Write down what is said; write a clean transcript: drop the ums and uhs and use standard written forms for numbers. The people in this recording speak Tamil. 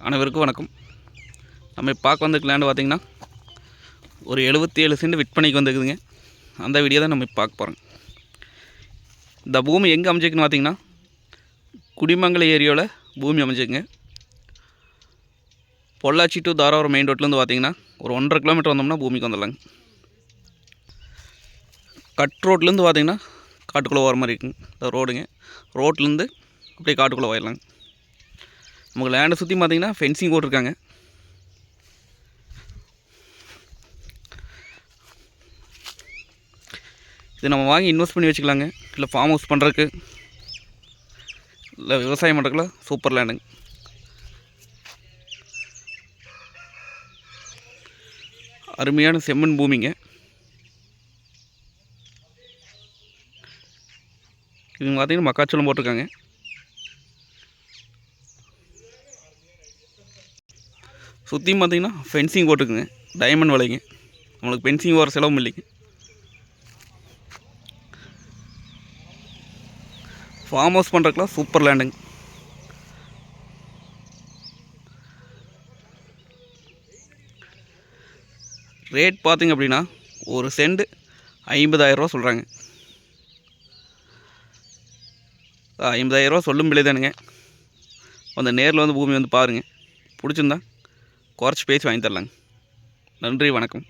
அனைவருக்கும் வணக்கம். நம்ம பார்க்க வந்த லேண்டு பார்த்திங்கன்னா ஒரு 77 சென்ட் விற்பனைக்கு வந்துருக்குதுங்க. அந்த வீடியோ தான் நம்ம பார்க்க போகிறோம். இந்த பூமி எங்கே அமைஞ்சிருக்குன்னு பார்த்திங்கன்னா குடிமங்கலம் ஏரியாவில் பூமி அமைஞ்சிருக்குங்க. பொள்ளாச்சி டு தாராபுரம் மெயின் ரோட்லேருந்து பார்த்திங்கன்னா ஒரு 1.5 கிலோமீட்டர் வந்தோம்னா பூமிக்கு வந்துடலாங்க. கட் ரோட்லேருந்து பார்த்திங்கன்னா காட்டுக்குள்ளே போகிற மாதிரி இருக்குங்க. இந்த ரோடுங்க, ரோட்லேருந்து அப்படியே காட்டுக்குள்ளே போயிடலாங்க. நமக்கு லேண்டை சுற்றி பார்த்திங்கன்னா ஃபென்சிங் போட்டிருக்காங்க. இது நம்ம வாங்கி இன்வெஸ்ட் பண்ணி வச்சுக்கலாங்க. இல்லை ஃபார்ம் ஹவுஸ் பண்ணுறதுக்கு, இல்லை விவசாயம் பண்ணுறதுக்குலாம் சூப்பர் லேண்டுங்க. அருமையான செம்மண் பூமிங்க. இவங்க பார்த்திங்கன்னா மக்காச்சோளம் போட்டிருக்காங்க. சுற்றியும் பார்த்திங்கன்னா ஃபென்சிங் போட்டுக்குங்க. டைமண்ட் வலைங்க. நம்மளுக்கு ஃபென்சிங் வர செலவும் இல்லைங்க. ஃபார்ம் ஹவுஸ் பண்ணுறதுக்குலாம் சூப்பர் லேண்டுங்க. ரேட் பார்த்திங்க அப்படின்னா ஒரு சென்ட் 50,000 ரூபா சொல்கிறாங்க. 50,000 ரூபா சொல்லும் விலை தானுங்க. அந்த நேரில் வந்து பூமி வந்து பாருங்கள். பிடிச்சிருந்தா குறைச்சி பேசி வாங்கி தரலாங்க. நன்றி, வணக்கம்.